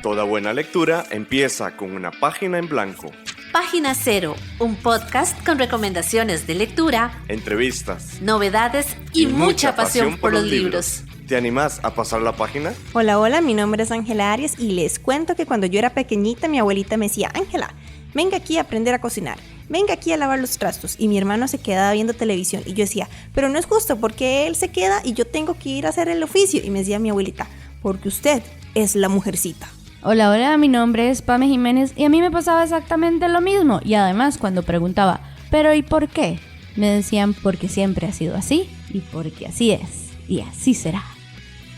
Toda buena lectura empieza con una página en blanco. Página Cero, un podcast con recomendaciones de lectura, entrevistas, novedades y mucha pasión por los libros. ¿Te animás a pasar la página? Hola, mi nombre es Ángela Arias y les cuento que cuando yo era pequeñita mi abuelita me decía: Ángela, venga aquí a aprender a cocinar, venga aquí a lavar los trastos, y mi hermano se quedaba viendo televisión y yo decía: pero no es justo, porque él se queda y yo tengo que ir a hacer el oficio, y me decía mi abuelita: porque usted es la mujercita. Hola, mi nombre es Pame Jiménez y a mí me pasaba exactamente lo mismo, y además cuando preguntaba ¿pero y por qué?, me decían: porque siempre ha sido así y porque así es y así será.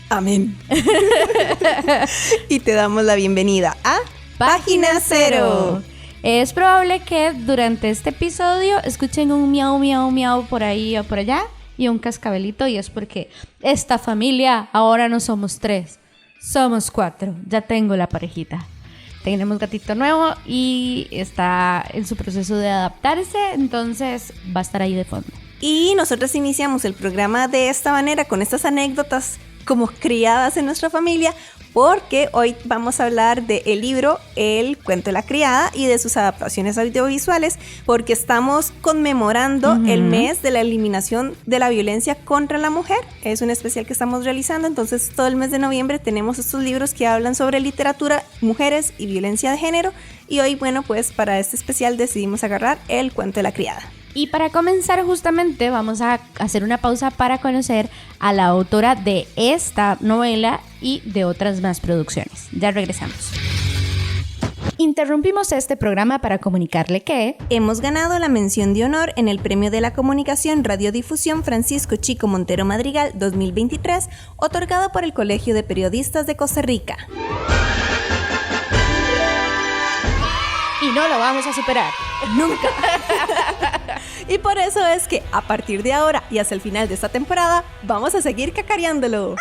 Amén. Y te damos la bienvenida a Página Cero. Es probable que durante este episodio escuchen un miau, miau, miau por ahí o por allá y un cascabelito, y es porque esta familia ahora no somos 3, somos 4. Ya tengo la parejita. Tenemos gatito nuevo y está en su proceso de adaptarse, entonces va a estar ahí de fondo. Y nosotros iniciamos el programa de esta manera, con estas anécdotas como criadas en nuestra familia, porque hoy vamos a hablar del libro El cuento de la criada y de sus adaptaciones audiovisuales, porque estamos conmemorando el mes de la eliminación de la violencia contra la mujer. Es un especial que estamos realizando, entonces todo el mes de noviembre tenemos estos libros que hablan sobre literatura, mujeres y violencia de género, y hoy, bueno, pues para este especial decidimos agarrar El cuento de la criada. Y para comenzar, justamente vamos a hacer una pausa para conocer a la autora de esta novela y de otras más producciones. Ya regresamos. Interrumpimos este programa para comunicarle que hemos ganado la mención de honor en el Premio de la Comunicación Radiodifusión Francisco Chico Montero Madrigal 2023, otorgado por el Colegio de Periodistas de Costa Rica. Y no lo vamos a superar. Nunca. Y por eso es que a partir de ahora y hasta el final de esta temporada vamos a seguir cacareándolo.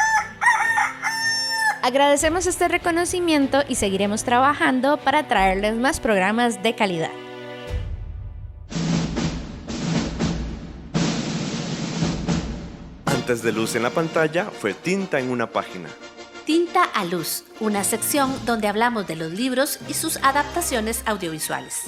Agradecemos este reconocimiento y seguiremos trabajando para traerles más programas de calidad. Antes de luz en la pantalla fue tinta en una página. Tinta a Luz, una sección donde hablamos de los libros y sus adaptaciones audiovisuales.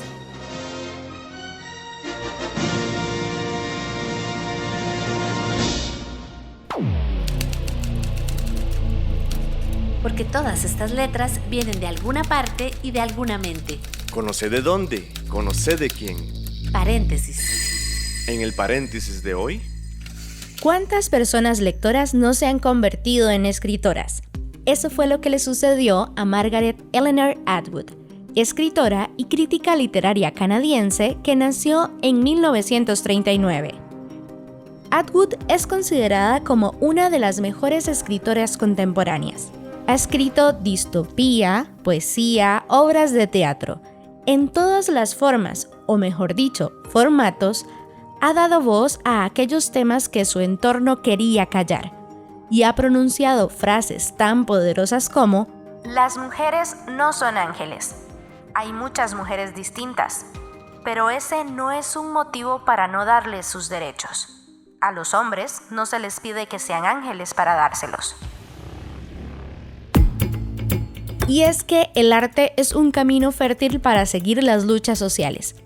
Porque todas estas letras vienen de alguna parte y de alguna mente. Conoce de dónde, conoce de quién. Paréntesis. En el paréntesis de hoy, ¿cuántas personas lectoras no se han convertido en escritoras? Eso fue lo que le sucedió a Margaret Eleanor Atwood, escritora y crítica literaria canadiense que nació en 1939. Atwood es considerada como una de las mejores escritoras contemporáneas. Ha escrito distopía, poesía, obras de teatro. En todas las formas, o mejor dicho, formatos, ha dado voz a aquellos temas que su entorno quería callar, y ha pronunciado frases tan poderosas como: las mujeres no son ángeles. Hay muchas mujeres distintas, pero ese no es un motivo para no darles sus derechos. A los hombres no se les pide que sean ángeles para dárselos. Y es que el arte es un camino fértil para seguir las luchas sociales.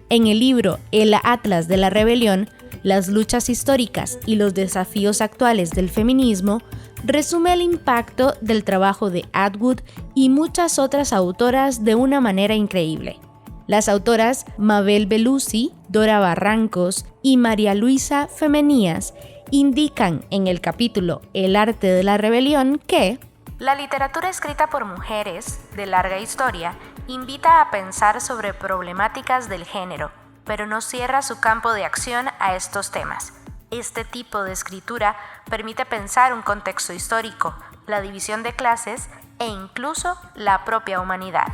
En el libro El Atlas de la Rebelión, las luchas históricas y los desafíos actuales del feminismo, resume el impacto del trabajo de Atwood y muchas otras autoras de una manera increíble. Las autoras Mabel Belusi, Dora Barrancos y María Luisa Femenías indican en el capítulo El Arte de la Rebelión que la literatura escrita por mujeres, de larga historia, invita a pensar sobre problemáticas del género, pero no cierra su campo de acción a estos temas. Este tipo de escritura permite pensar un contexto histórico, la división de clases e incluso la propia humanidad.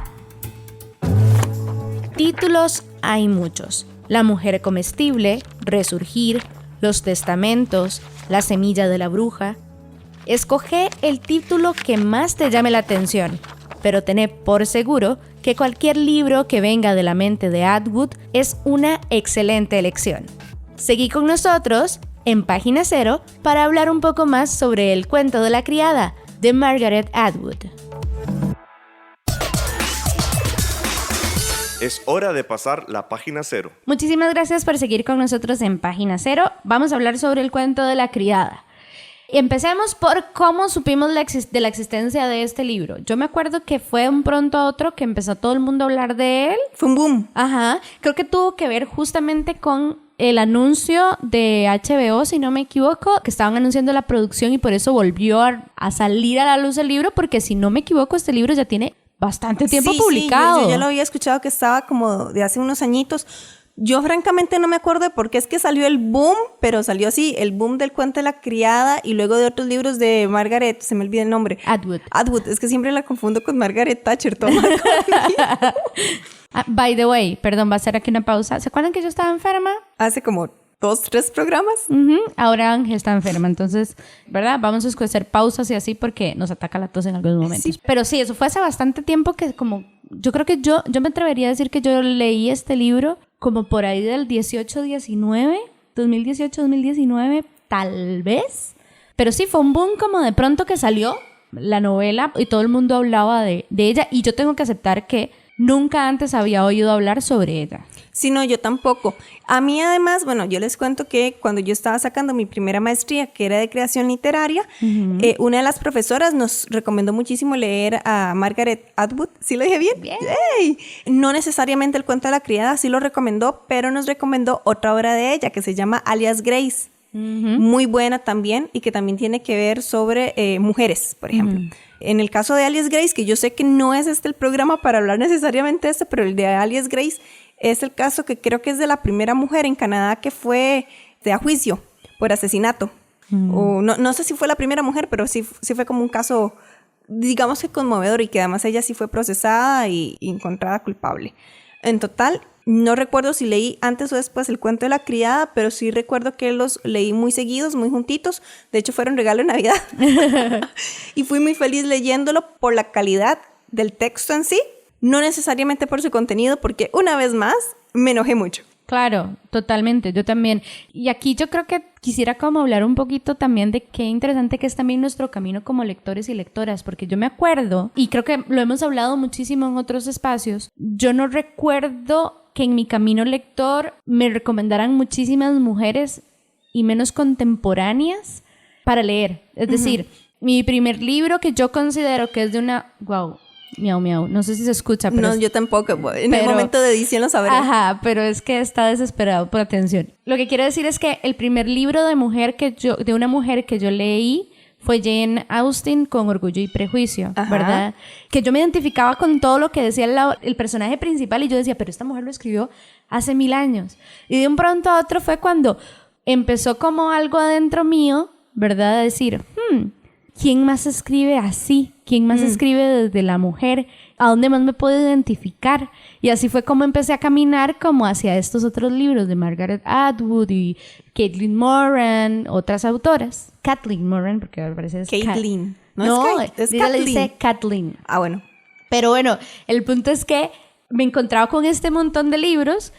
Títulos hay muchos: La mujer comestible, Resurgir, Los testamentos, La semilla de la bruja. Escoge el título que más te llame la atención, pero tené por seguro que cualquier libro que venga de la mente de Atwood es una excelente elección. Seguí con nosotros en Página Cero para hablar un poco más sobre El cuento de la criada de Margaret Atwood. Es hora de pasar la página 0. Muchísimas gracias por seguir con nosotros en Página 0. Vamos a hablar sobre el cuento de la criada. Empecemos por cómo supimos de la existencia de este libro. Yo me acuerdo que fue un pronto a otro que empezó todo el mundo a hablar de él. Fue un boom. Ajá. Creo que tuvo que ver justamente con el anuncio de HBO, si no me equivoco, que estaban anunciando la producción y por eso volvió a salir a la luz el libro, porque si no me equivoco, este libro ya tiene bastante tiempo publicado. Sí, yo lo había escuchado que estaba como de hace unos añitos. Yo francamente no me acuerdo de por qué es que salió el boom, pero salió así, el boom del cuento de la criada y luego de otros libros de Margaret, se me olvida el nombre. Atwood, es que siempre la confundo con Margaret Thatcher. By the way, perdón, va a ser aquí una pausa. ¿Se acuerdan que yo estaba enferma? Hace como 2-3 programas. Ahora Ángel está enferma, entonces, ¿verdad? Vamos a hacer pausas y así porque nos ataca la tos en algunos momentos. Sí. Pero sí, eso fue hace bastante tiempo que como... Yo creo que yo me atrevería a decir que yo leí este libro como por ahí del 2018-2019, tal vez. Pero sí, fue un boom como de pronto que salió la novela y todo el mundo hablaba de ella. Y yo tengo que aceptar que nunca antes había oído hablar sobre ella. Sí, no, yo tampoco. A mí además, bueno, yo les cuento que cuando yo estaba sacando mi primera maestría, que era de creación literaria, una de las profesoras nos recomendó muchísimo leer a Margaret Atwood. ¿Sí lo dije bien? Bien. ¡Ey! No necesariamente el cuento de la criada, sí lo recomendó, pero nos recomendó otra obra de ella que se llama Alias Grace. Muy buena también y que también tiene que ver sobre mujeres, por ejemplo. En el caso de Alias Grace, que yo sé que no es el programa para hablar necesariamente de pero el de Alias Grace es el caso que creo que es de la primera mujer en Canadá que fue a juicio por asesinato. O no sé si fue la primera mujer, pero sí fue como un caso, digamos que conmovedor, y que además ella sí fue procesada y encontrada culpable. En total, no recuerdo si leí antes o después el cuento de la criada, pero sí recuerdo que los leí muy seguidos, muy juntitos. De hecho, fueron regalo de Navidad. Y fui muy feliz leyéndolo por la calidad del texto en sí, no necesariamente por su contenido, porque una vez más me enojé mucho. Claro, totalmente, yo también. Y aquí yo creo que quisiera como hablar un poquito también de qué interesante que es también nuestro camino como lectores y lectoras, porque yo me acuerdo, y creo que lo hemos hablado muchísimo en otros espacios, yo no recuerdo que en mi camino lector me recomendaran muchísimas mujeres y menos contemporáneas para leer. Es decir, mi primer libro que yo considero que es de una... Wow, miau, miau. No sé si se escucha, pero... No, yo tampoco. En el momento de edición lo sabré. Ajá, pero es que está desesperado por atención. Lo que quiero decir es que el primer libro de una mujer que yo leí fue Jane Austen con Orgullo y Prejuicio, ¿verdad? Que yo me identificaba con todo lo que decía el personaje principal y yo decía, pero esta mujer lo escribió hace 1000 años. Y de un pronto a otro fue cuando empezó como algo adentro mío, ¿verdad? A decir, ¿quién más escribe así? ¿Quién más escribe desde la mujer? ¿A dónde más me puedo identificar? Y así fue como empecé a caminar como hacia estos otros libros de Margaret Atwood y Caitlin Moran, otras autoras. Kathleen Moran, porque me parece es Caitlin. No, es ella le Kathleen. dice Kathleen. Ah, bueno. Pero bueno, el punto es que me encontraba con este montón de libros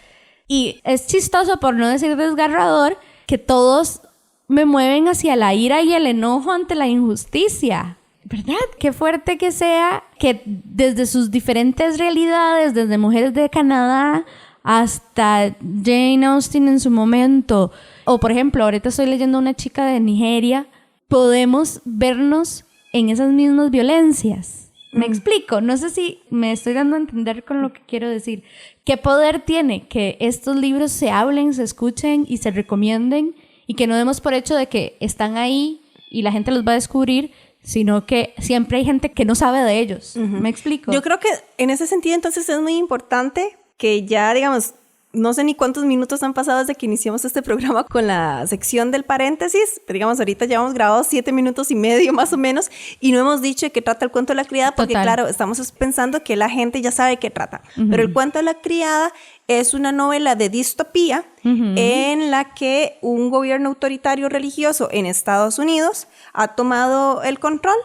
y es chistoso, por no decir desgarrador, que todos me mueven hacia la ira y el enojo ante la injusticia. ¿Verdad? Qué fuerte que sea que desde sus diferentes realidades, desde mujeres de Canadá hasta Jane Austen en su momento, o por ejemplo, ahorita estoy leyendo una chica de Nigeria, podemos vernos en esas mismas violencias. ¿Me explico? No sé si me estoy dando a entender con lo que quiero decir. ¿Qué poder tiene que estos libros se hablen, se escuchen y se recomienden y que no demos por hecho de que están ahí y la gente los va a descubrir, sino que siempre hay gente que no sabe de ellos? ¿Me explico? Yo creo que en ese sentido entonces es muy importante que ya, digamos, no sé ni cuántos minutos han pasado desde que iniciamos este programa con la sección del paréntesis, pero digamos, ahorita ya hemos grabado 7 minutos y medio más o menos y no hemos dicho de qué trata el cuento de la criada porque claro, estamos pensando que la gente ya sabe de qué trata, pero el cuento de la criada es una novela de distopía en la que un gobierno autoritario religioso en Estados Unidos ha tomado el control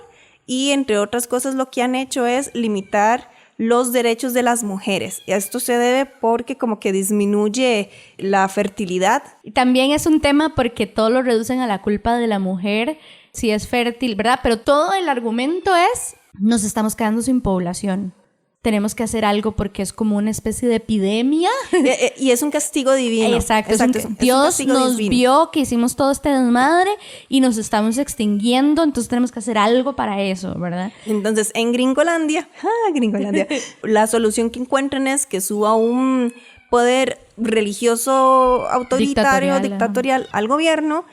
y entre otras cosas lo que han hecho es limitar los derechos de las mujeres. Esto se debe porque como que disminuye la fertilidad. También es un tema porque todo lo reducen a la culpa de la mujer si es fértil, ¿verdad? Pero todo el argumento es, nos estamos quedando sin población. tenemos que hacer algo porque es como una especie de epidemia. Y es un castigo divino. Exacto. Dios nos vio que hicimos todo este desmadre y nos estamos extinguiendo, entonces tenemos que hacer algo para eso, ¿verdad? Entonces, en Gringolandia, la solución que encuentran es que suba un poder religioso autoritario, dictatorial al gobierno.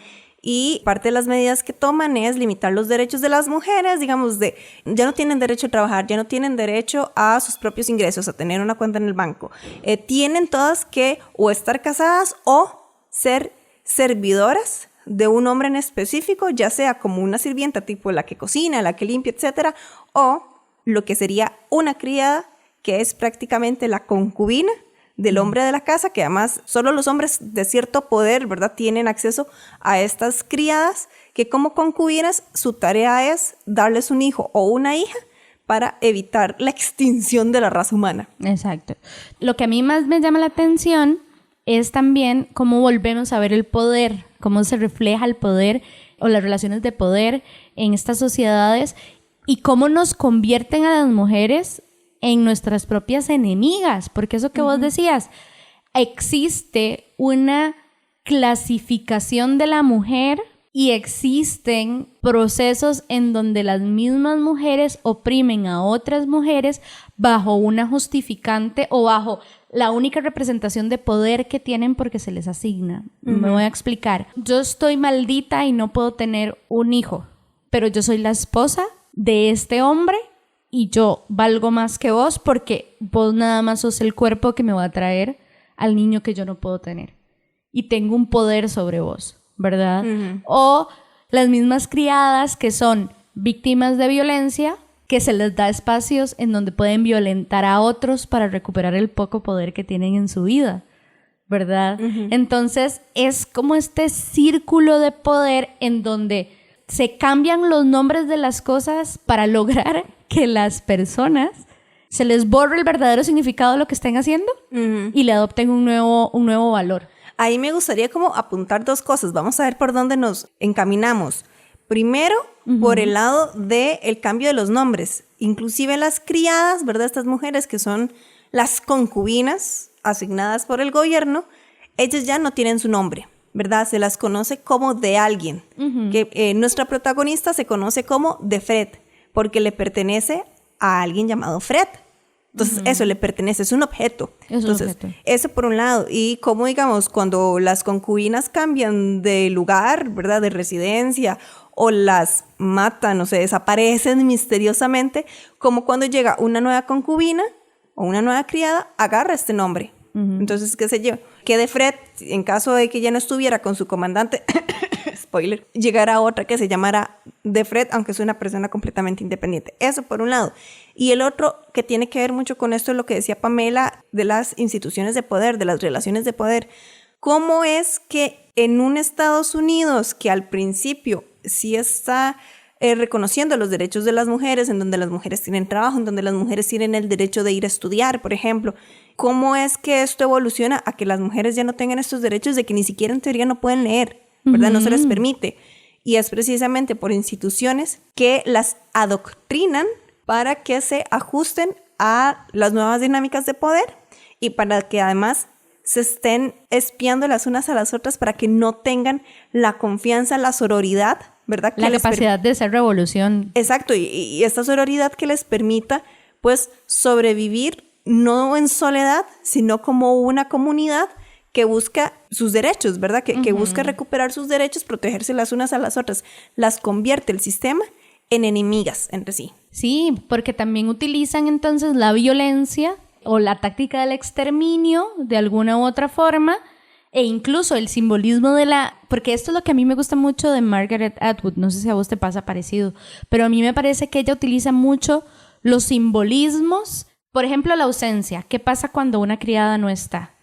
Y parte de las medidas que toman es limitar los derechos de las mujeres, digamos, ya no tienen derecho a trabajar, ya no tienen derecho a sus propios ingresos, a tener una cuenta en el banco. Tienen todas que o estar casadas o ser servidoras de un hombre en específico, ya sea como una sirvienta, tipo la que cocina, la que limpia, etcétera, o lo que sería una criada, que es prácticamente la concubina del hombre de la casa, que además solo los hombres de cierto poder, ¿verdad?, tienen acceso a estas criadas, que como concubinas su tarea es darles un hijo o una hija para evitar la extinción de la raza humana. Exacto. Lo que a mí más me llama la atención es también cómo volvemos a ver el poder, cómo se refleja el poder o las relaciones de poder en estas sociedades y cómo nos convierten a las mujeres en nuestras propias enemigas, porque eso que vos decías, existe una clasificación de la mujer y existen procesos en donde las mismas mujeres oprimen a otras mujeres bajo una justificante o bajo la única representación de poder que tienen porque se les asigna. Me voy a explicar. Yo estoy maldita y no puedo tener un hijo, pero yo soy la esposa de este hombre y yo valgo más que vos porque vos nada más sos el cuerpo que me va a traer al niño que yo no puedo tener. Y tengo un poder sobre vos, ¿verdad? O las mismas criadas que son víctimas de violencia, que se les da espacios en donde pueden violentar a otros para recuperar el poco poder que tienen en su vida, ¿verdad? Entonces es como este círculo de poder en donde se cambian los nombres de las cosas para lograr que las personas se les borre el verdadero significado de lo que estén haciendo y le adopten un nuevo valor. Ahí me gustaría como apuntar dos cosas. Vamos a ver por dónde nos encaminamos. Primero, por el lado del cambio de los nombres. Inclusive las criadas, ¿verdad? Estas mujeres que son las concubinas asignadas por el gobierno, ellas ya no tienen su nombre, ¿verdad? Se las conoce como de alguien. Que nuestra protagonista se conoce como de Fred, porque le pertenece a alguien llamado Fred. Entonces, eso le pertenece, es un objeto. Entonces, eso por un lado. Y como, digamos, cuando las concubinas cambian de lugar, ¿verdad?, de residencia, o las matan o se desaparecen misteriosamente, como cuando llega una nueva concubina o una nueva criada, agarra este nombre. Entonces, qué sé yo, que de Fred, en caso de que ya no estuviera con su comandante, spoiler, llegara otra que se llamara de Fred, aunque es una persona completamente independiente. Eso por un lado. Y el otro que tiene que ver mucho con esto es lo que decía Pamela de las instituciones de poder, de las relaciones de poder. ¿Cómo es que en un Estados Unidos que al principio sí está reconociendo los derechos de las mujeres, en donde las mujeres tienen trabajo, en donde las mujeres tienen el derecho de ir a estudiar, por ejemplo, cómo es que esto evoluciona a que las mujeres ya no tengan estos derechos de que ni siquiera en teoría no pueden leer, ¿verdad? No se les permite. Y es precisamente por instituciones que las adoctrinan para que se ajusten a las nuevas dinámicas de poder y para que además se estén espiando las unas a las otras para que no tengan la confianza, la sororidad, ¿verdad? La capacidad de hacer revolución. Exacto, y esta sororidad que les permita, pues, sobrevivir no en soledad, sino como una comunidad que busca sus derechos, ¿verdad? Que busca recuperar sus derechos, protegerse las unas a las otras. Las convierte el sistema en enemigas entre sí. Sí, porque también utilizan entonces la violencia o la táctica del exterminio de alguna u otra forma, e incluso el simbolismo de porque esto es lo que a mí me gusta mucho de Margaret Atwood, no sé si a vos te pasa parecido, pero a mí me parece que ella utiliza mucho los simbolismos, por ejemplo la ausencia. ¿Qué pasa cuando una criada no está?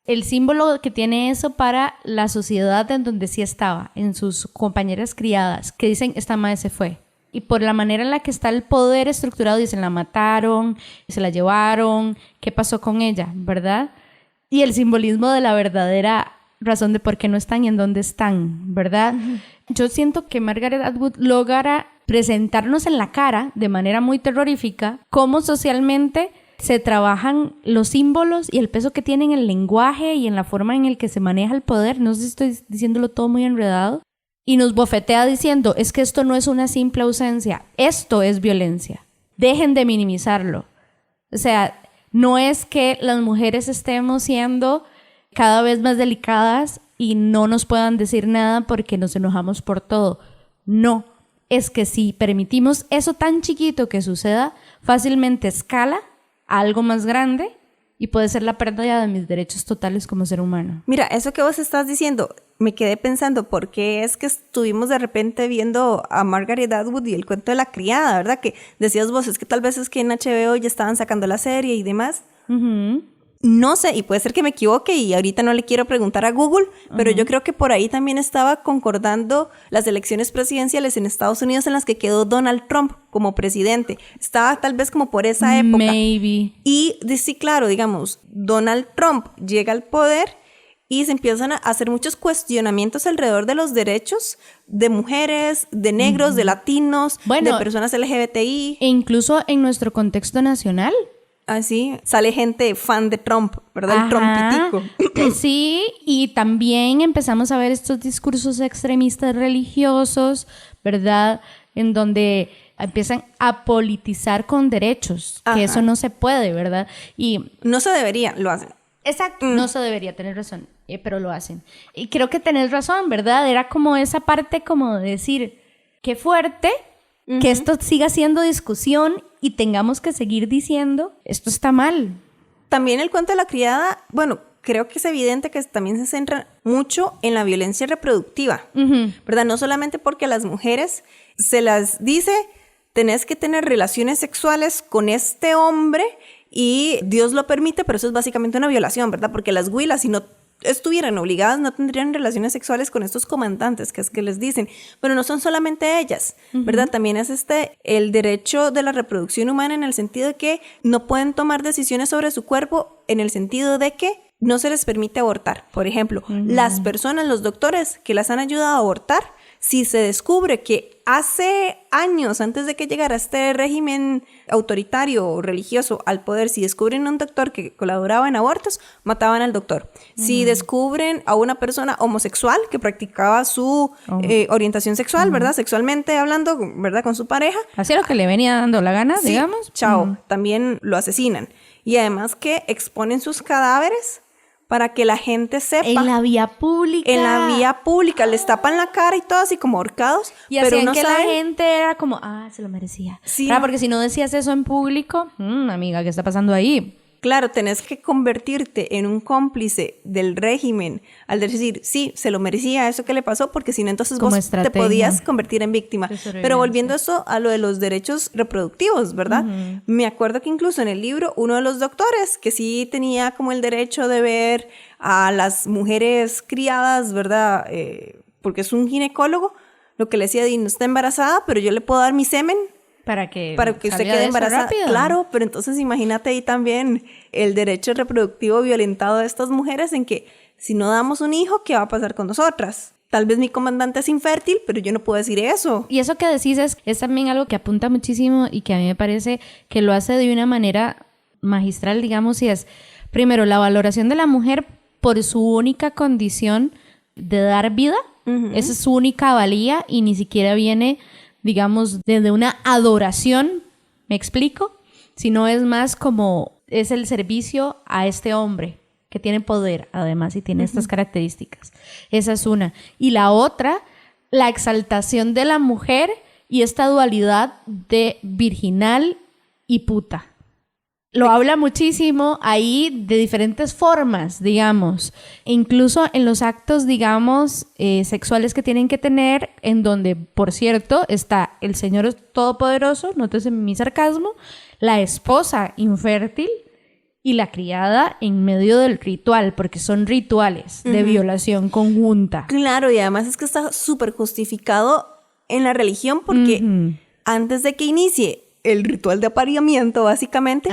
El símbolo que tiene eso para la sociedad en donde sí estaba, en sus compañeras criadas, que dicen, esta madre se fue. Y por la manera en la que está el poder estructurado, dicen, la mataron, se la llevaron, ¿qué pasó con ella? ¿Verdad? Y el simbolismo de la verdadera razón de por qué no están y en dónde están, ¿verdad? Yo siento que Margaret Atwood logra presentarnos en la cara, de manera muy terrorífica, cómo socialmente se trabajan los símbolos y el peso que tienen el lenguaje y en la forma en el que se maneja el poder. No sé si estoy diciéndolo todo muy enredado. Y nos bofetea diciendo, es que esto no es una simple ausencia, esto es violencia. Dejen de minimizarlo. O sea, no es que las mujeres estemos siendo cada vez más delicadas y no nos puedan decir nada porque nos enojamos por todo. No, es que si permitimos eso tan chiquito que suceda, fácilmente escala a algo más grande y puede ser la pérdida de mis derechos totales como ser humano. Mira, eso que vos estás diciendo, me quedé pensando, ¿por qué es que estuvimos de repente viendo a Margaret Atwood y el cuento de la criada, verdad? Que decías vos, es que tal vez es que en HBO ya estaban sacando la serie y demás. Uh-huh. No sé, y puede ser que me equivoque y ahorita no le quiero preguntar a Google, pero yo creo que por ahí también estaba concordando las elecciones presidenciales en Estados Unidos en las que quedó Donald Trump como presidente. Estaba tal vez como por esa época. Maybe. Y sí, claro, digamos, Donald Trump llega al poder y se empiezan a hacer muchos cuestionamientos alrededor de los derechos de mujeres, de negros, de latinos, de personas LGBTI. E incluso en nuestro contexto nacional. Así, sale gente fan de Trump, ¿verdad? El Trumpitico. Sí, y también empezamos a ver estos discursos extremistas religiosos, ¿verdad? En donde empiezan a politizar con derechos, que eso no se puede, ¿verdad? Y no se debería, lo hacen. Exacto, no se debería, tener razón, pero lo hacen. Y creo que tenés razón, ¿verdad? Era como esa parte como de decir, qué fuerte que esto siga siendo discusión y tengamos que seguir diciendo, esto está mal. También el cuento de la criada, bueno, creo que es evidente que también se centra mucho en la violencia reproductiva, ¿verdad? No solamente porque a las mujeres se las dice, tenés que tener relaciones sexuales con este hombre y Dios lo permite, pero eso es básicamente una violación, ¿verdad? Porque las huilas, si no estuvieran obligadas, no tendrían relaciones sexuales con estos comandantes, que es que les dicen, pero no son solamente ellas, ¿verdad? También es el derecho de la reproducción humana en el sentido de que no pueden tomar decisiones sobre su cuerpo, en el sentido de que no se les permite abortar. Por ejemplo, las personas, los doctores que las han ayudado a abortar, si se descubre que hace años, antes de que llegara este régimen autoritario o religioso al poder, si descubren a un doctor que colaboraba en abortos, mataban al doctor. Si descubren a una persona homosexual que practicaba su orientación sexual, ¿verdad? Sexualmente hablando, ¿verdad? Con su pareja. Hacía lo que le venía dando la gana, sí, digamos. Chao. También lo asesinan. Y además que exponen sus cadáveres para que la gente sepa. En la vía pública. En la vía pública. Les tapan la cara y todo así como ahorcados. Y pero hacían no que saben. la gente era como, se lo merecía. Sí. Claro, porque si no decías eso en público, amiga, ¿qué está pasando ahí? Claro, tenés que convertirte en un cómplice del régimen al decir, sí, se lo merecía eso que le pasó, porque si no, entonces Como vos estrategia. te podías convertir en víctima. Pero volviendo eso a lo de los derechos reproductivos, ¿verdad? Me acuerdo que incluso en el libro, uno de los doctores, que sí tenía como el derecho de ver a las mujeres criadas, ¿verdad? Porque es un ginecólogo, lo que le decía, no está embarazada, pero yo le puedo dar mi semen, para que usted quede embarazada. Claro, pero entonces imagínate ahí también el derecho reproductivo violentado de estas mujeres en que si no damos un hijo, ¿qué va a pasar con nosotras? Tal vez mi comandante es infértil, pero yo no puedo decir eso. Y eso que decís es también algo que apunta muchísimo y que a mí me parece que lo hace de una manera magistral, digamos, y es, primero, la valoración de la mujer por su única condición de dar vida. Esa es su única valía y ni siquiera viene, digamos, desde una adoración, ¿me explico? Sino es más como es el servicio a este hombre que tiene poder, además, y tiene estas características. Esa es una. Y la otra, la exaltación de la mujer y esta dualidad de virginal y puta. Lo habla muchísimo ahí de diferentes formas, digamos. Incluso en los actos, digamos, sexuales que tienen que tener, en donde, por cierto, está el Señor Todopoderoso, nótese mi sarcasmo, la esposa infértil y la criada en medio del ritual, porque son rituales de violación conjunta. Claro, y además es que está súper justificado en la religión, porque antes de que inicie el ritual de apareamiento, básicamente,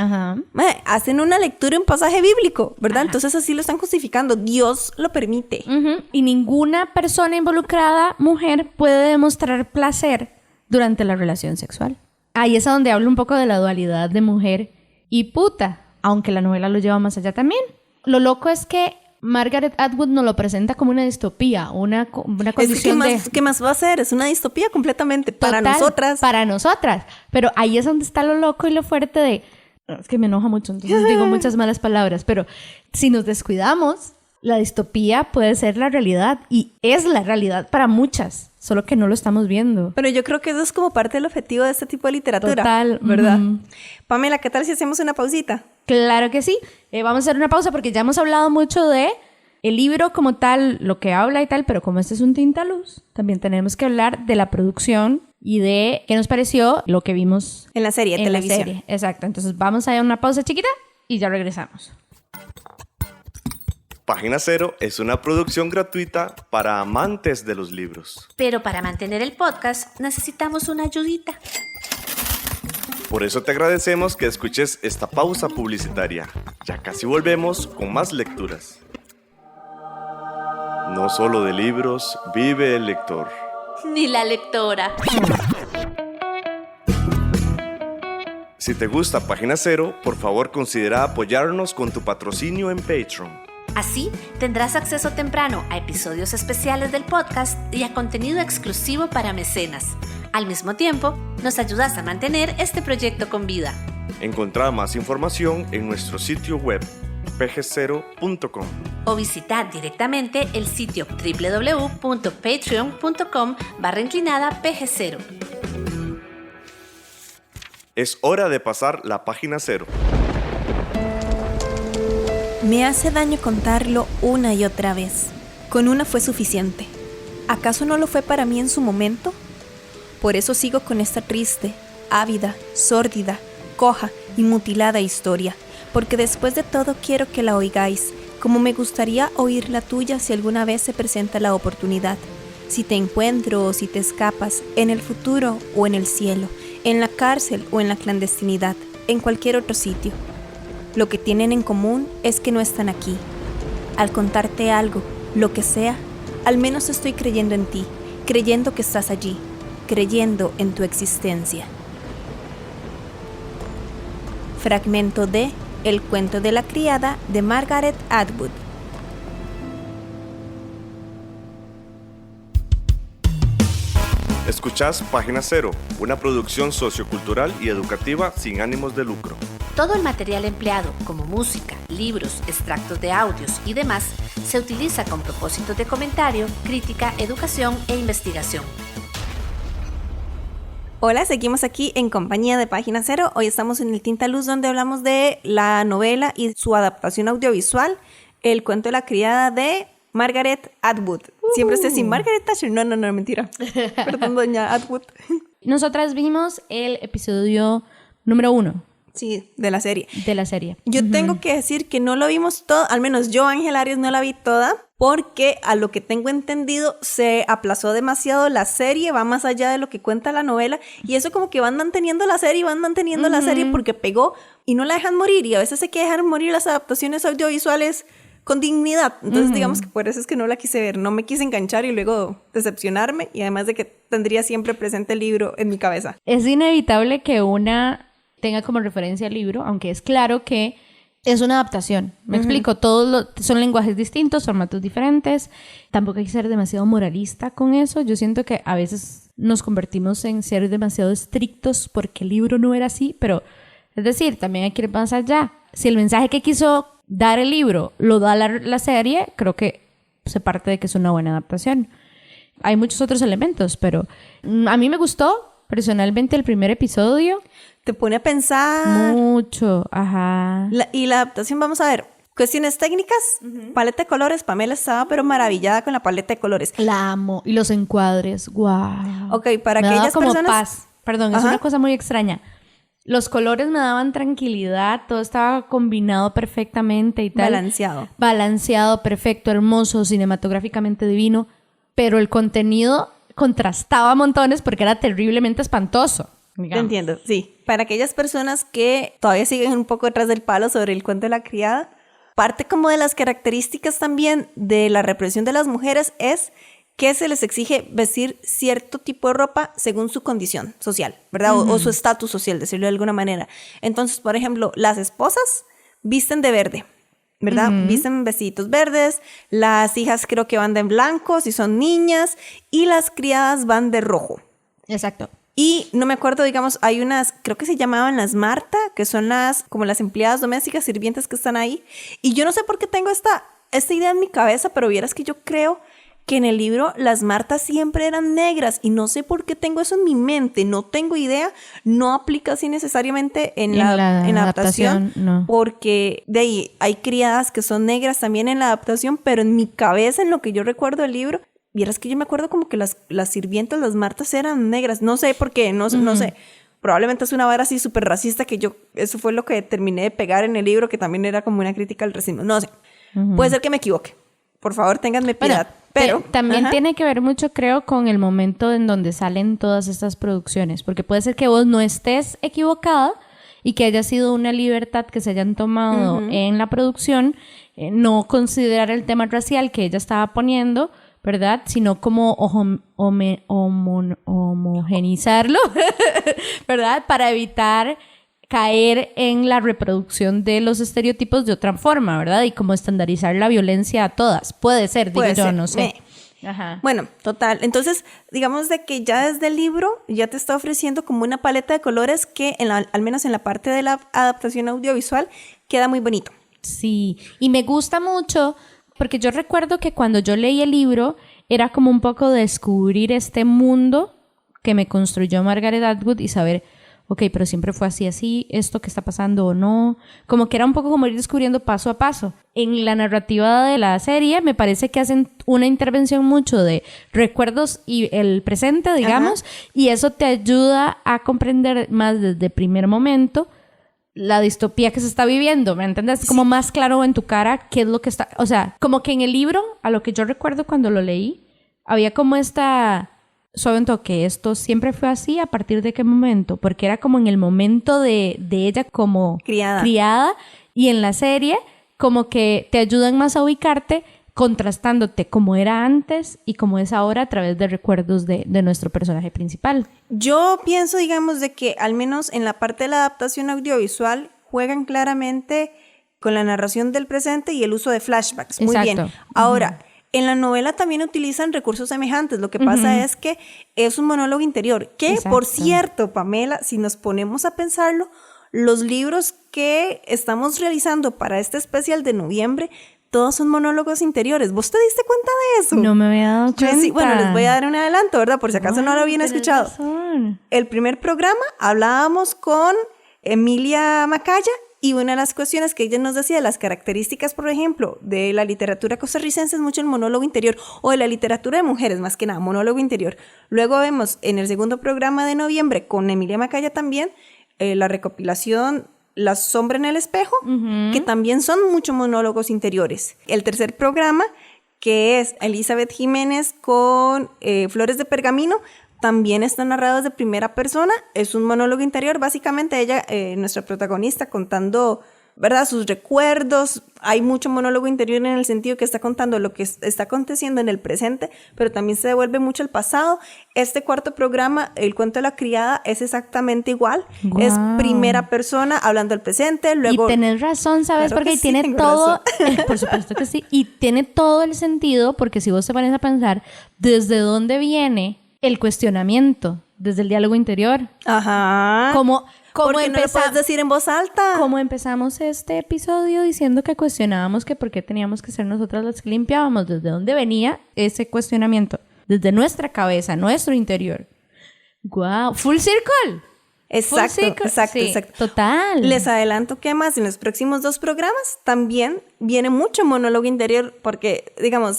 hacen una lectura en pasaje bíblico, ¿verdad? Entonces así lo están justificando. Dios lo permite. Y ninguna persona involucrada, mujer, puede demostrar placer durante la relación sexual. Ahí es a donde hablo un poco de la dualidad de mujer Y puta, aunque la novela lo lleva más allá también. Lo loco es que Margaret Atwood nos lo presenta como una distopía, una condición ¿Qué más va a ser? Es una distopía completamente para Total, nosotras. Para nosotras. Pero ahí es donde está lo loco y lo fuerte de... Es que me enoja mucho, entonces digo muchas malas palabras, pero si nos descuidamos, la distopía puede ser la realidad y es la realidad para muchas, solo que no lo estamos viendo. Pero yo creo que eso es como parte del objetivo de este tipo de literatura. Total, ¿verdad? Pamela, ¿qué tal si hacemos una pausita? Claro que sí. Vamos a hacer una pausa porque ya hemos hablado mucho de el libro como tal, lo que habla y tal, pero como este es un tintaluz, también tenemos que hablar de la producción y de qué nos pareció lo que vimos en la serie de televisión. La serie. Exacto. Entonces vamos a ir a una pausa chiquita y ya regresamos. Página Cero es una producción gratuita para amantes de los libros. Pero para mantener el podcast necesitamos una ayudita. Por eso te agradecemos que escuches esta pausa publicitaria. Ya casi volvemos con más lecturas. No solo de libros vive el lector. Ni la lectora. Si te gusta Página Cero, por favor considera apoyarnos con tu patrocinio en Patreon. Así tendrás acceso temprano a episodios especiales del podcast y a contenido exclusivo para mecenas. Al mismo tiempo, nos ayudas a mantener este proyecto con vida. Encontrá más información en nuestro sitio web pg0.com o visitar directamente el sitio www.patreon.com/pg0. Es hora de pasar la página cero. Me hace daño contarlo una y otra vez. Con una fue suficiente. ¿Acaso no lo fue para mí en su momento? Por eso sigo con esta triste, ávida, sórdida, coja y mutilada historia. Porque después de todo quiero que la oigáis, como me gustaría oír la tuya si alguna vez se presenta la oportunidad. Si te encuentro o si te escapas, en el futuro o en el cielo, en la cárcel o en la clandestinidad, en cualquier otro sitio. Lo que tienen en común es que no están aquí. Al contarte algo, lo que sea, al menos estoy creyendo en ti, creyendo que estás allí, creyendo en tu existencia. Fragmento de El cuento de la criada de Margaret Atwood. Escuchás Página Cero, una producción sociocultural y educativa sin ánimos de lucro. Todo el material empleado, como música, libros, extractos de audios y demás, se utiliza con propósitos de comentario, crítica, educación e investigación. Hola, seguimos aquí en compañía de Página Cero. Hoy estamos en el Tintaluz, donde hablamos de la novela y su adaptación audiovisual, El cuento de la criada de Margaret Atwood. Siempre estoy sin Margaret Thatcher. No, mentira. Perdón, doña Atwood. Nosotras vimos el episodio número 1. Sí, de la serie. De la serie. Yo tengo que decir que no lo vimos todo, al menos yo, Ángel Arias, no la vi toda, porque a lo que tengo entendido se aplazó demasiado la serie, va más allá de lo que cuenta la novela, y eso como que van manteniendo la serie porque pegó y no la dejan morir, y a veces hay que dejar morir las adaptaciones audiovisuales con dignidad. Entonces digamos que por eso es que no la quise ver, no me quise enganchar y luego decepcionarme, y además de que tendría siempre presente el libro en mi cabeza. Es inevitable que una tenga como referencia el libro, aunque es claro que es una adaptación. Me explico, son lenguajes distintos, formatos diferentes. Tampoco hay que ser demasiado moralista con eso. Yo siento que a veces nos convertimos en ser demasiado estrictos porque el libro no era así, pero es decir, también hay que ir más allá. Si el mensaje que quiso dar el libro lo da la serie, creo que se parte de que es una buena adaptación. Hay muchos otros elementos, pero a mí me gustó personalmente el primer episodio. Te pone a pensar. Mucho, ajá. Y la adaptación, vamos a ver, cuestiones técnicas, paleta de colores. Pamela estaba pero maravillada con la paleta de colores. La amo. Y los encuadres, wow. Ok, para me aquellas como personas... paz. Perdón, es una cosa muy extraña. Los colores me daban tranquilidad, todo estaba combinado perfectamente y tal. Balanceado, perfecto, hermoso, cinematográficamente divino. Pero el contenido contrastaba montones porque era terriblemente espantoso. Te entiendo, sí. Para aquellas personas que todavía siguen un poco detrás del palo sobre el cuento de la criada, parte como de las características también de la represión de las mujeres es que se les exige vestir cierto tipo de ropa según su condición social, ¿verdad? O su estatus social, decirlo de alguna manera. Entonces, por ejemplo, las esposas visten de verde, ¿verdad? Visten vestiditos verdes, las hijas creo que van de blanco si son niñas, y las criadas van de rojo. Exacto. Y no me acuerdo, digamos, hay unas, creo que se llamaban las Marta, que son como las empleadas domésticas, sirvientes que están ahí. Y yo no sé por qué tengo esta idea en mi cabeza, pero vieras que yo creo que en el libro las Martas siempre eran negras y no sé por qué tengo eso en mi mente, no tengo idea, no aplica así necesariamente en la adaptación, no. Porque de ahí hay criadas que son negras también en la adaptación, pero en mi cabeza, en lo que yo recuerdo del libro, vieras que yo me acuerdo como que las sirvientas, las Martas eran negras, no sé por qué, no sé. Probablemente es una vara así súper racista que eso fue lo que terminé de pegar en el libro, que también era como una crítica al racismo, no sé. Puede ser que me equivoque. Por favor, ténganme piedad. Bueno, pero también tiene que ver mucho, creo, con el momento en donde salen todas estas producciones, porque puede ser que vos no estés equivocada y que haya sido una libertad que se hayan tomado en la producción, no considerar el tema racial que ella estaba poniendo, ¿verdad? Sino como homogenizarlo, ¿verdad? Para evitar caer en la reproducción de los estereotipos de otra forma, ¿verdad? Y como estandarizar la violencia a todas. Puede ser, digo yo, no sé. Ajá. Bueno, total. Entonces, digamos de que ya desde el libro ya te está ofreciendo como una paleta de colores que al menos en la parte de la adaptación audiovisual queda muy bonito. Sí, y me gusta mucho porque yo recuerdo que cuando yo leí el libro era como un poco descubrir este mundo que me construyó Margaret Atwood y saber, ok, pero siempre fue así, esto que está pasando o no. Como que era un poco como ir descubriendo paso a paso. En la narrativa de la serie me parece que hacen una intervención mucho de recuerdos y el presente, digamos, y eso te ayuda a comprender más desde el primer momento la distopía que se está viviendo, ¿me entiendes? Como más claro en tu cara qué es lo que está... O sea, como que en el libro, a lo que yo recuerdo cuando lo leí, había como esta... suave un toque, esto siempre fue así, ¿a partir de qué momento? Porque era como en el momento de ella como criada y en la serie como que te ayudan más a ubicarte contrastándote como era antes y como es ahora a través de recuerdos de nuestro personaje principal. Yo pienso, digamos, de que al menos en la parte de la adaptación audiovisual juegan claramente con la narración del presente y el uso de flashbacks. Muy bien. Ahora, en la novela también utilizan recursos semejantes. Lo que pasa es que es un monólogo interior. Que, por cierto, Pamela, si nos ponemos a pensarlo, los libros que estamos realizando para este especial de noviembre, todos son monólogos interiores. ¿Vos te diste cuenta de eso? No me había dado cuenta. Sí, bueno, les voy a dar un adelanto, ¿verdad? Por si acaso no lo habían escuchado. Razón. El primer programa hablábamos con Emilia Macaya. Y una de las cuestiones que ella nos decía, las características, por ejemplo, de la literatura costarricense es mucho el monólogo interior, o de la literatura de mujeres, más que nada, monólogo interior. Luego vemos en el segundo programa de noviembre, con Emilia Macaya también, la recopilación La sombra en el espejo, que también son muchos monólogos interiores. El tercer programa, que es Elizabeth Jiménez con Flores de Pergamino, también está narrado de primera persona, es un monólogo interior, básicamente ella, nuestra protagonista, contando, ¿verdad?, sus recuerdos. Hay mucho monólogo interior en el sentido que está contando lo que está aconteciendo en el presente, pero también se devuelve mucho al pasado. Este cuarto programa, El cuento de la criada, es exactamente igual. Wow. Es primera persona hablando del presente, luego... Y tenés razón, ¿sabes? Claro, porque sí, tiene todo... Por supuesto que sí. Y tiene todo el sentido, porque si vos te pones a pensar desde dónde viene el cuestionamiento, desde el diálogo interior. Ajá. Como porque no lo puedes decir en voz alta. Como empezamos este episodio diciendo que cuestionábamos que por qué teníamos que ser nosotras las que limpiábamos, desde dónde venía ese cuestionamiento, desde nuestra cabeza, nuestro interior. ¡Guau! ¡Full circle! Exacto, exacto. Total. Les adelanto que más en los próximos 2 programas también viene mucho monólogo interior, porque, digamos,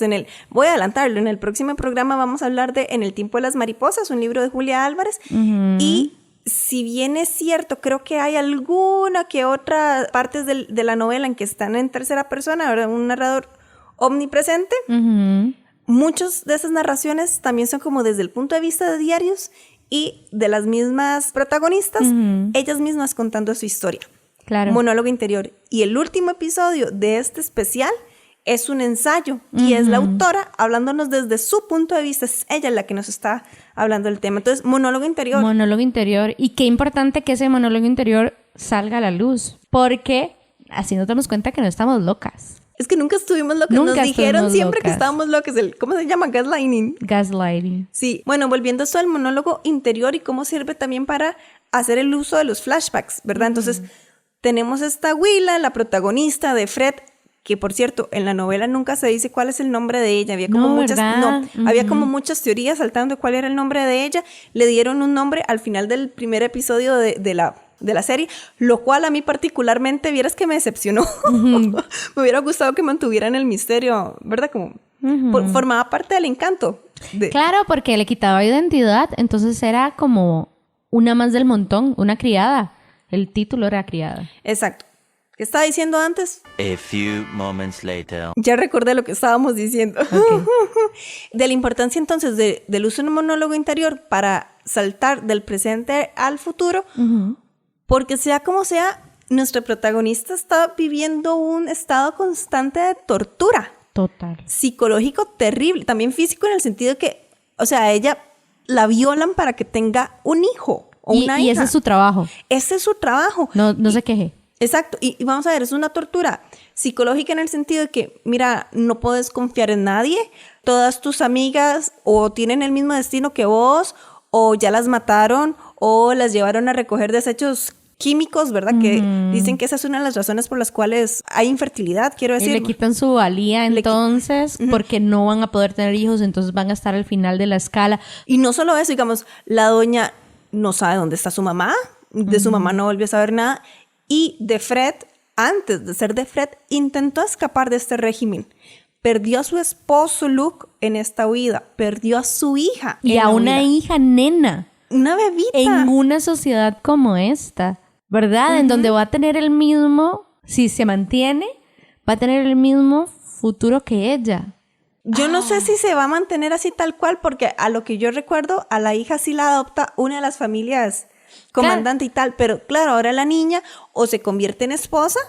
voy a adelantarlo, en el próximo programa vamos a hablar de En el tiempo de las mariposas, un libro de Julia Álvarez, y si bien es cierto, creo que hay alguna que otra partes de la novela en que están en tercera persona, ¿verdad? Un narrador omnipresente. Muchas de esas narraciones también son como desde el punto de vista de diarios y de las mismas protagonistas, ellas mismas contando su historia. Claro. Monólogo interior. Y el último episodio de este especial es un ensayo y es la autora hablándonos desde su punto de vista. Es ella la que nos está hablando del tema. Entonces, monólogo interior. Monólogo interior. Y qué importante que ese monólogo interior salga a la luz, porque así nos damos cuenta que no estamos locas. Es que nunca estuvimos locas. Nunca nos dijeron estuvimos siempre locas. que estábamos locas. ¿Cómo se llama? Gaslighting. Gaslighting. Sí. Bueno, volviendo a esto del monólogo interior y cómo sirve también para hacer el uso de los flashbacks, ¿verdad? Entonces, tenemos esta Willa, la protagonista de Fred, que por cierto, en la novela nunca se dice cuál es el nombre de ella. Había como había como muchas teorías saltando de cuál era el nombre de ella. Le dieron un nombre al final del primer episodio de la serie, lo cual a mí particularmente, vieras que me decepcionó. Me hubiera gustado que mantuvieran el misterio, ¿verdad? Como formaba parte del encanto. Claro, porque le quitaba identidad, entonces era como una más del montón, una criada. El título era criada. Exacto. ¿Qué estaba diciendo antes? A few moments later. Ya recordé lo que estábamos diciendo. Okay. De la importancia entonces del uso de un monólogo interior para saltar del presente al futuro, porque sea como sea, nuestra protagonista está viviendo un estado constante de tortura. Total. Psicológico terrible, también físico en el sentido de que, o sea, a ella la violan para que tenga un hijo o una hija. Y ese es su trabajo. Ese es su trabajo. No se queje. Exacto, y vamos a ver, es una tortura psicológica en el sentido de que, mira, no puedes confiar en nadie, todas tus amigas o tienen el mismo destino que vos, o ya las mataron, o las llevaron a recoger desechos químicos, ¿verdad? Que dicen que esa es una de las razones por las cuales hay infertilidad, quiero decir. Y le quitan su valía entonces, porque no van a poder tener hijos, entonces van a estar al final de la escala. Y no solo eso, digamos, la doña no sabe dónde está su mamá, de su mamá no volvió a saber nada, y de Fred, antes de ser de Fred, intentó escapar de este régimen. Perdió a su esposo Luke en esta huida, perdió a su hija. Y a una hija nena. Una bebita. En una sociedad como esta, ¿verdad? En donde va a tener el mismo, si se mantiene, va a tener el mismo futuro que ella. Yo no sé si se va a mantener así tal cual, porque a lo que yo recuerdo, a la hija sí la adopta una de las familias comandante y tal, pero claro, ahora la niña o se convierte en esposa.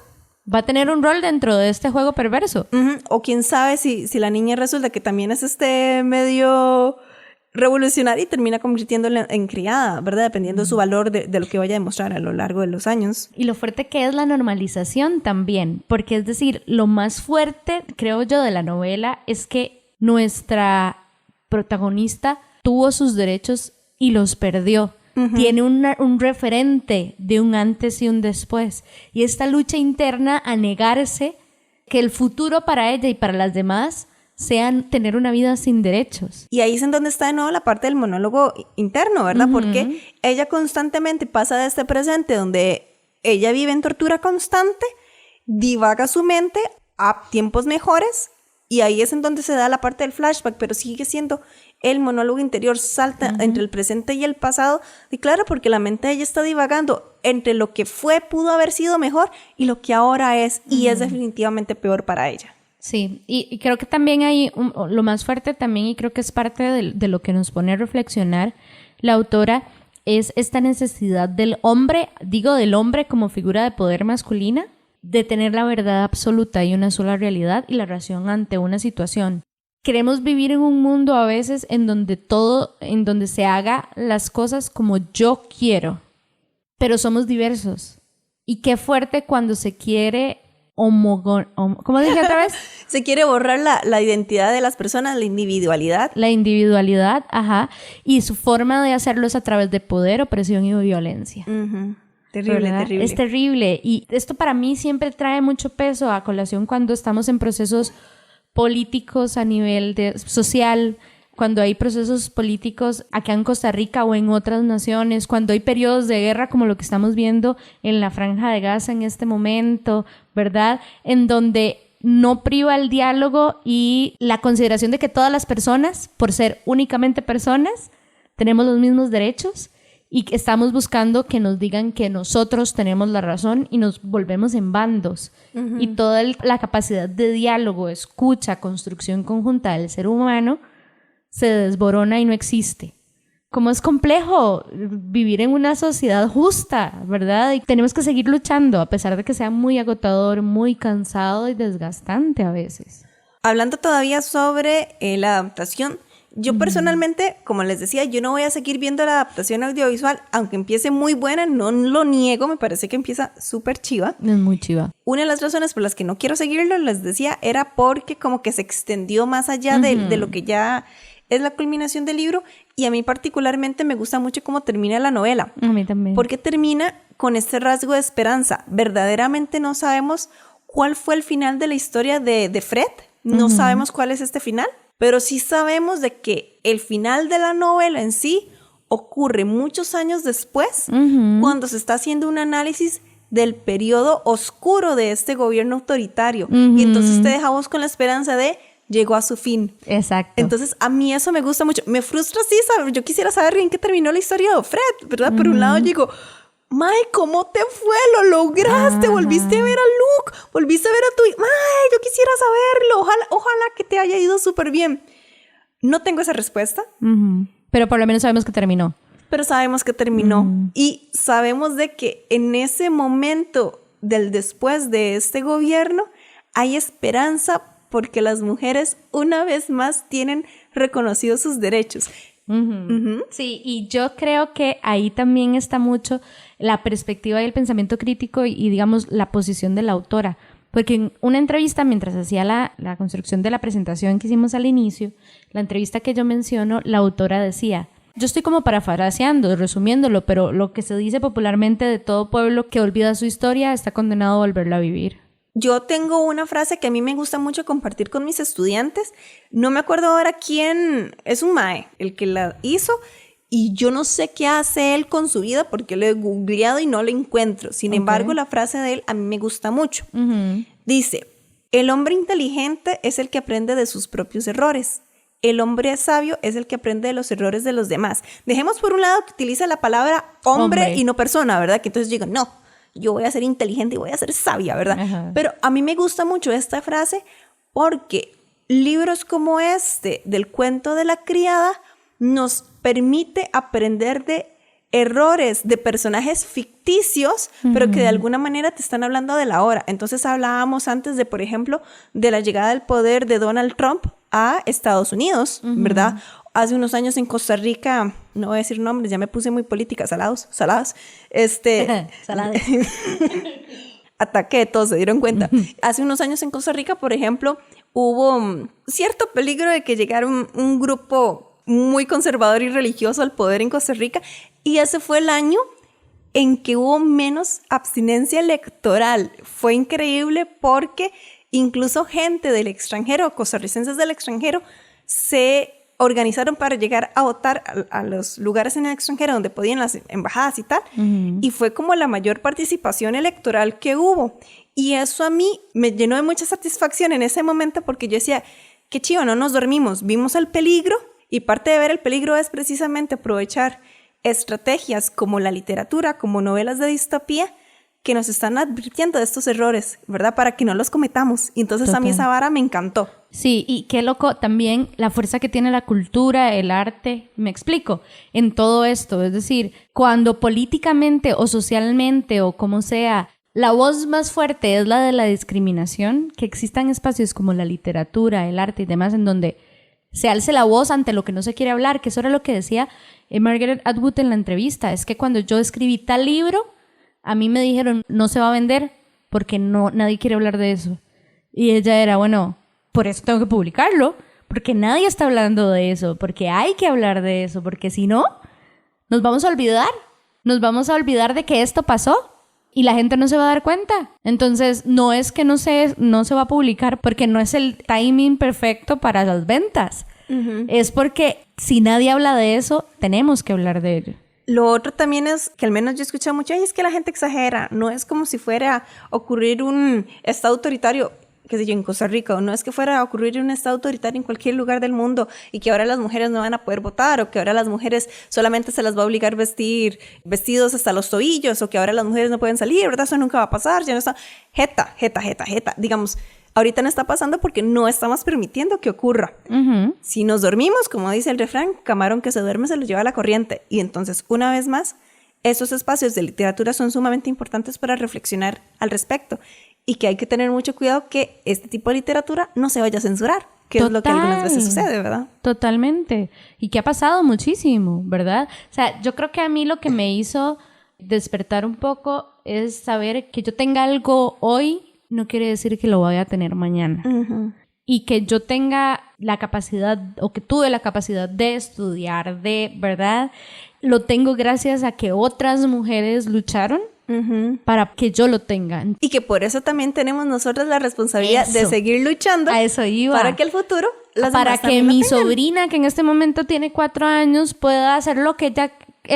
Va a tener un rol dentro de este juego perverso. O quién sabe si la niña resulta que también es medio revolucionaria y termina convirtiéndola en criada, ¿verdad? Dependiendo de su valor de lo que vaya a demostrar a lo largo de los años. Y lo fuerte que es la normalización también, porque es decir, lo más fuerte, creo yo, de la novela es que nuestra protagonista tuvo sus derechos y los perdió. Tiene un referente de un antes y un después. Y esta lucha interna a negarse que el futuro para ella y para las demás sean tener una vida sin derechos. Y ahí es en donde está de nuevo la parte del monólogo interno, ¿verdad? Porque ella constantemente pasa de este presente donde ella vive en tortura constante, divaga su mente a tiempos mejores, y ahí es en donde se da la parte del flashback, pero sigue siendo el monólogo interior, salta entre el presente y el pasado. Y claro, porque la mente de ella está divagando entre lo que fue, pudo haber sido mejor, y lo que ahora es, y es definitivamente peor para ella. Sí, y creo que también hay lo más fuerte también, y creo que es parte de lo que nos pone a reflexionar la autora, es esta necesidad del hombre como figura de poder masculina, de tener la verdad absoluta y una sola realidad y la razón ante una situación. Queremos vivir en un mundo a veces en donde se haga las cosas como yo quiero, pero somos diversos. Y qué fuerte cuando se quiere ¿cómo dije otra vez? Se quiere borrar la identidad de las personas, la individualidad. La individualidad, y su forma de hacerlo es a través de poder, opresión y violencia. Terrible, ¿verdad? terrible. Es terrible. Y esto para mí siempre trae mucho peso a colación cuando estamos en procesos políticos a nivel social, cuando hay procesos políticos acá en Costa Rica o en otras naciones, cuando hay periodos de guerra como lo que estamos viendo en la Franja de Gaza en este momento, ¿verdad? En donde no priva el diálogo y la consideración de que todas las personas, por ser únicamente personas, tenemos los mismos derechos y que estamos buscando que nos digan que nosotros tenemos la razón y nos volvemos en bandos. Y toda la capacidad de diálogo, escucha, construcción conjunta del ser humano se desborona y no existe. Como es complejo vivir en una sociedad justa, ¿verdad? Y tenemos que seguir luchando a pesar de que sea muy agotador, muy cansado y desgastante a veces. Hablando todavía sobre la adaptación, yo personalmente, como les decía, yo no voy a seguir viendo la adaptación audiovisual, aunque empiece muy buena, no lo niego, me parece que empieza súper chiva. Es muy chiva. Una de las razones por las que no quiero seguirlo, les decía, era porque como que se extendió más allá de lo que ya es la culminación del libro, y a mí particularmente me gusta mucho cómo termina la novela. A mí también. Porque termina con este rasgo de esperanza. Verdaderamente no sabemos cuál fue el final de la historia de Fred, no sabemos cuál es este final, pero sí sabemos de que el final de la novela en sí ocurre muchos años después, cuando se está haciendo un análisis del periodo oscuro de este gobierno autoritario. Y entonces te dejamos con la esperanza de llegó a su fin. Exacto. Entonces, a mí eso me gusta mucho. Me frustra, sí, saber, yo quisiera saber en qué terminó la historia de Fred, ¿verdad? Por un lado digo, Mae, ¿cómo te fue? Lo lograste, volviste a ver a Luke, volviste a ver a tu... Mae, yo quisiera saberlo, ojalá que te haya ido súper bien. No tengo esa respuesta. Pero por lo menos sabemos que terminó. Pero sabemos que terminó. Y sabemos de que en ese momento del después de este gobierno hay esperanza porque las mujeres una vez más tienen reconocidos sus derechos. Sí, y yo creo que ahí también está mucho la perspectiva y el pensamiento crítico y digamos la posición de la autora, porque en una entrevista mientras hacía la construcción de la presentación que hicimos al inicio, la entrevista que yo menciono, la autora decía, yo estoy como parafraseando, resumiéndolo, pero lo que se dice popularmente de todo pueblo que olvida su historia está condenado a volverla a vivir. Yo tengo una frase que a mí me gusta mucho compartir con mis estudiantes. No me acuerdo ahora quién, es un mae el que la hizo y yo no sé qué hace él con su vida porque lo he googleado y no lo encuentro. Sin embargo, la frase de él a mí me gusta mucho. Dice, el hombre inteligente es el que aprende de sus propios errores. El hombre sabio es el que aprende de los errores de los demás. Dejemos por un lado que utiliza la palabra hombre y no persona, ¿verdad? Que entonces digo, no. Yo voy a ser inteligente y voy a ser sabia, ¿verdad? Ajá. Pero a mí me gusta mucho esta frase porque libros como este del cuento de la criada nos permite aprender de errores de personajes ficticios, pero que de alguna manera te están hablando de la hora. Entonces hablábamos antes de, por ejemplo, de la llegada del poder de Donald Trump a Estados Unidos, ¿verdad? Hace unos años en Costa Rica, no voy a decir nombres, ya me puse muy política, saladas. Saladas. Ataque de todos, se dieron cuenta. Hace unos años en Costa Rica, por ejemplo, hubo cierto peligro de que llegara un grupo muy conservador y religioso al poder en Costa Rica, y ese fue el año en que hubo menos abstinencia electoral. Fue increíble porque incluso gente del extranjero, costarricenses del extranjero, se organizaron para llegar a votar a los lugares en el extranjero donde podían las embajadas y tal, y fue como la mayor participación electoral que hubo. Y eso a mí me llenó de mucha satisfacción en ese momento porque yo decía, qué chido, no nos dormimos, vimos el peligro, y parte de ver el peligro es precisamente aprovechar estrategias como la literatura, como novelas de distopía, que nos están advirtiendo de estos errores, ¿verdad? Para que no los cometamos. Y entonces a mí esa vara me encantó. Sí, y qué loco también la fuerza que tiene la cultura, el arte, me explico, en todo esto. Es decir, cuando políticamente o socialmente o como sea, la voz más fuerte es la de la discriminación, que existan espacios como la literatura, el arte y demás en donde se alce la voz ante lo que no se quiere hablar, que eso era lo que decía Margaret Atwood en la entrevista. Es que cuando yo escribí tal libro, a mí me dijeron, no se va a vender porque nadie quiere hablar de eso. Y ella era, bueno, por eso tengo que publicarlo, porque nadie está hablando de eso, porque hay que hablar de eso, porque si no, nos vamos a olvidar de que esto pasó y la gente no se va a dar cuenta. Entonces, no es que no se va a publicar porque no es el timing perfecto para las ventas. Es porque si nadie habla de eso, tenemos que hablar de ello. Lo otro también es que al menos yo escuché mucho, es que la gente exagera, no es como si fuera a ocurrir un estado autoritario, qué sé yo, en Costa Rica, o no es que fuera a ocurrir un estado autoritario en cualquier lugar del mundo y que ahora las mujeres no van a poder votar, o que ahora las mujeres solamente se las va a obligar a vestir vestidos hasta los tobillos, o que ahora las mujeres no pueden salir, ¿verdad? Eso nunca va a pasar, ya no está. Jeta. Digamos, ahorita no está pasando porque no estamos permitiendo que ocurra. Si nos dormimos, como dice el refrán, camarón que se duerme se lo lleva la corriente. Y entonces, una vez más, esos espacios de literatura son sumamente importantes para reflexionar al respecto. y que hay que tener mucho cuidado que este tipo de literatura no se vaya a censurar, que es lo que algunas veces sucede, ¿verdad? Totalmente. Y que ha pasado muchísimo, ¿verdad? O sea, yo creo que a mí lo que me hizo despertar un poco es saber que yo tenga algo hoy no quiere decir que lo voy a tener mañana. Uh-huh. Y que yo tenga la capacidad, o que tuve la capacidad de estudiar, de, ¿verdad? Lo tengo gracias a que otras mujeres lucharon para que yo lo tenga. Y que por eso también tenemos nosotros la responsabilidad de seguir luchando. A eso iba. Para que el futuro para que mi sobrina, que en este momento tiene 4 años, pueda hacer lo que ella...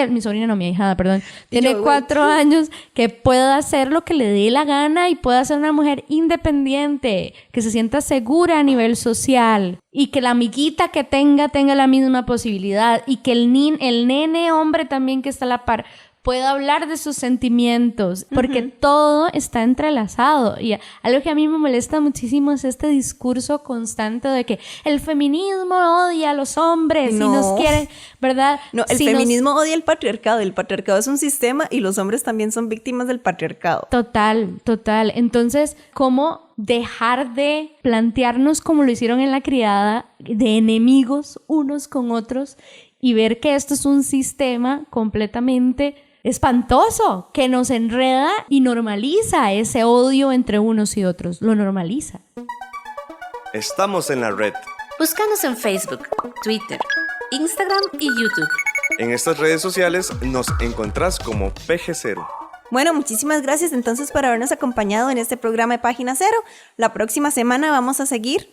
mi sobrina no, mi ahijada, perdón. Tiene 4 años, que pueda hacer lo que le dé la gana y pueda ser una mujer independiente, que se sienta segura a nivel social y que la amiguita que tenga la misma posibilidad y que el nene hombre también que está a la par pueda hablar de sus sentimientos, porque todo está entrelazado. Y algo que a mí me molesta muchísimo es este discurso constante de que el feminismo odia a los hombres y nos quieren, ¿verdad? No, el feminismo odia el patriarcado es un sistema y los hombres también son víctimas del patriarcado. Total. Entonces, ¿cómo dejar de plantearnos como lo hicieron en La Criada, de enemigos unos con otros, y ver que esto es un sistema completamente espantoso, que nos enreda y normaliza ese odio entre unos y otros, lo normaliza. Estamos en la red. Búscanos en Facebook, Twitter, Instagram y YouTube. En estas redes sociales nos encontrás como PG0. Bueno, muchísimas gracias entonces por habernos acompañado en este programa de Página Cero. La próxima semana vamos a seguir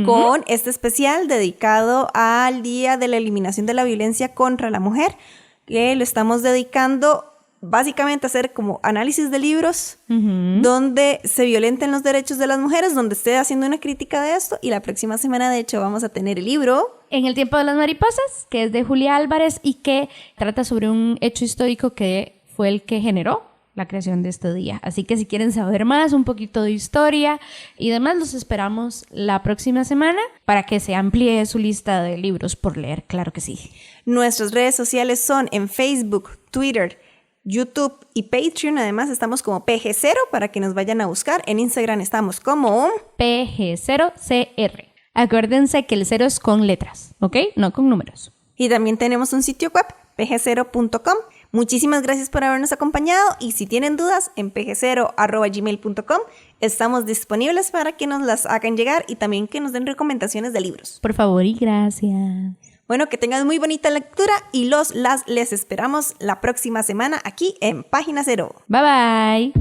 con este especial dedicado al Día de la Eliminación de la Violencia contra la Mujer, que lo estamos dedicando básicamente a hacer como análisis de libros donde se violenten los derechos de las mujeres, donde esté haciendo una crítica de esto. Y la próxima semana, de hecho, vamos a tener el libro En el tiempo de las mariposas, que es de Julia Álvarez y que trata sobre un hecho histórico que fue el que generó la creación de este día. Así que si quieren saber más, un poquito de historia y demás, los esperamos la próxima semana para que se amplíe su lista de libros por leer, claro que sí. Nuestras redes sociales son en Facebook, Twitter, YouTube y Patreon. Además estamos como PG0 para que nos vayan a buscar. En Instagram estamos como PG0CR. Acuérdense que el 0 es con letras, ¿ok? No con números. Y también tenemos un sitio web, pg0.com. Muchísimas gracias por habernos acompañado y si tienen dudas, en pg0@gmail.com estamos disponibles para que nos las hagan llegar y también que nos den recomendaciones de libros. Por favor y gracias. Bueno, que tengan muy bonita lectura y les esperamos la próxima semana aquí en Página Cero. Bye bye.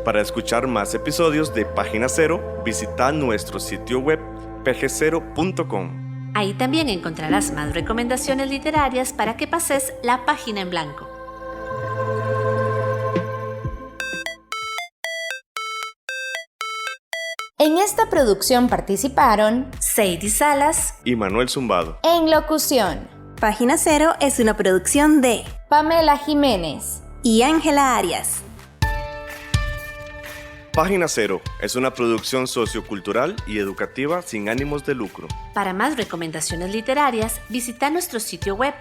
Para escuchar más episodios de Página Cero, visita nuestro sitio web pg0.com. Ahí también encontrarás más recomendaciones literarias para que pases la página en blanco. En esta producción participaron Sadie Salas Y Manuel Zumbado. en locución Página Cero es una producción de Pamela Jiménez y Ángela Arias. Página Cero es una producción sociocultural y educativa sin ánimos de lucro. Para más recomendaciones literarias, visita nuestro sitio web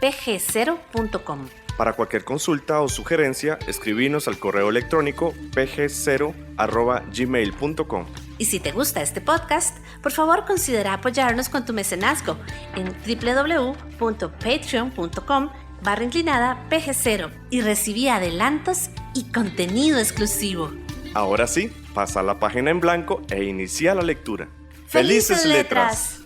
pg0.com. Para cualquier consulta o sugerencia, escribinos al correo electrónico pg0@gmail.com. Y si te gusta este podcast, por favor considera apoyarnos con tu mecenazgo en www.patreon.com/PG0 y recibí adelantos y contenido exclusivo. Ahora sí, pasa la página en blanco e inicia la lectura. ¡Felices letras!